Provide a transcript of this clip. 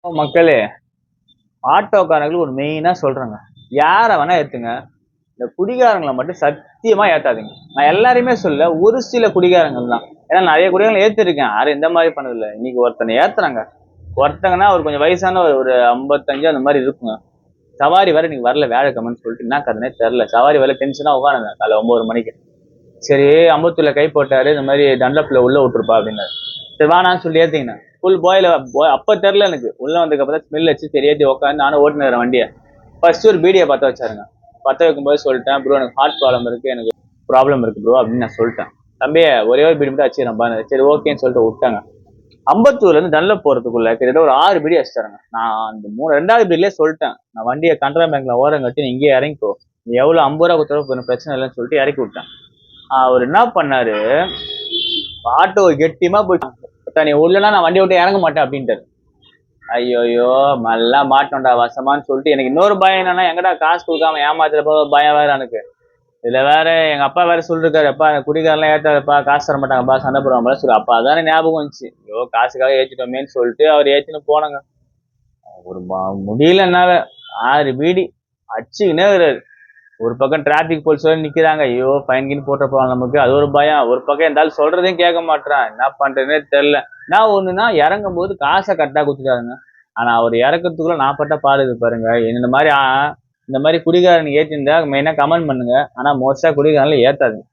மக்களே, ஆட்டோக்காரங்களுக்கு ஒரு மெயினா சொல்றேங்க. யார வேணா ஏத்துங்க. இந்த குடிகாரங்கள மட்டும் சத்தியமா ஏத்தாதீங்க. நான் எல்லாரையுமே சொல்லல. ஒரு சில குடிகாரங்கள் தான். ஏன்னா நெறைய குடிகாரங்கள ஏத்திருக்கேன். யாரும் இந்த மாரி பண்ணதில்ல. இன்னைக்கு ஒருத்தன ஏத்துனாங்க. ஒருத்தங்கன்னா ஒரு கொஞ்சம் வயசான ஒரு 55 அந்த மாரி இருக்குங்க. சவாரி வேற இன்னைக்கு வரல வியாழக்கிழமைன்னு சொல்லிட்டு என்ன கதைன்னே தெரியல. சவாரி வரல டென்ஷனா உட்கார்ந்திருந்தேன் காலைல 9 மணிக்கு. சரி அம்பத்தூர்ல கை போட்டாரு. இந்த மாரி டன்லப்ல உள்ள விட்டுருப்பா அப்டின்னாரு. சரி வாடான்னு சொல்லி ஏத்திக்கினேன். ஃபுல் பாய்ல அப்ப தெரியல எனக்கு. உள்ள வந்ததுக்கு அப்புறம் தான் ஸ்மெல் அடிச்சு சரி ஏத்தி உட்காந்து நானும் ஓட்டுனேன் வண்டிய. ஃபர்ஸ்ட் ஒரு பீடிய பத்த வச்சாருங்க. பத்த வைக்கும்போது சொல்லிட்டேன், ப்ரோ எனக்கு ஹார்ட் ப்ராப்ளம் இருக்கு. எனக்கு ப்ராப்ளம் இருக்கு ப்ரோ அப்படின்னு நான் சொல்லிட்டேன். தம்பி ஒரே ஒரு பீடி மட்டும் வச்சுக்கிறேன்ப்பா. சரி ஓகேன்னு சொல்லிட்டு விட்டாங்க. அம்பத்தூர்ல இருந்து டன்லப் போறதுக்குள்ள கிட்டத்தட்ட ஒரு 6 பீடி அடிச்சிட்டாருங்க. நான் அந்த 2வது பீடிலே சொல்லிட்டேன். நான் வண்டிய கனரா பேங்க்ல ஓரம் கட்டி நீ இங்கேயே இறங்கிக்கோ. நீ எவ்வளவு 50 ரூபா கொடுத்தாலும் பிரச்சனை இல்லைன்னு சொல்லிட்டு இறக்கி விட்டேன். அவர் என்ன பண்ணாரு, ஆட்டோ கெட்டியமா போயிட்டு நீ உள்ளனா நான் வண்டி விட்டு இறங்க மாட்டேன் அப்படின்ட்டாரு. ஐயோயோ நல்லா மாட்டோம்டா வசமான்னு சொல்லிட்டு எனக்கு இன்னொரு பயம் என்னன்னா எங்கடா காசு கொடுக்காம ஏமாத்துற போது பயம் வேற எனக்கு. இதுல வேற எங்க அப்பா வேற சொல்லிருக்காரு, அப்பா குடிகாரெல்லாம் ஏத்தாதப்பா காசு தர மாட்டாங்கப்பா சண்டை போடுவாங்க சொல்லி. அப்பா அதானே ஞாபகம் வந்துச்சு. ஐயோ காசுக்காக ஏத்திட்டோமேன்னு சொல்லிட்டு அவர் ஏத்தின்னு போனாங்க. ஒரு முடியல என்னால. 6 பீடி அடிச்சுக்கினே இருக்கிறாரு. ஒரு பக்கம் டிராபிக் போலீஸ் நிக்கிறாங்க. ஐயோ ஃபைன் கீன் போட்ட போவாங்க நமக்கு. அது ஒரு பயம். ஒரு பக்கம் இருந்தாலும் சொல்றதையும் கேட்க மாட்டான். என்ன பண்றதுன்னே தெரியல. நான் ஒண்ணுன்னா இறங்கும் போது காசை கரெக்டா கொடுத்துட்டாருங்க. ஆனா அவர் இறக்கறதுக்குள்ள நான் பட்ட பாடு இது பாருங்க. இந்த மாதிரி குடிகாரன் ஏத்திருந்தா மெயினா கமெண்ட் பண்ணுங்க. ஆனா மோஸ்டா குடிகாரன்ல ஏத்தாதுங்க.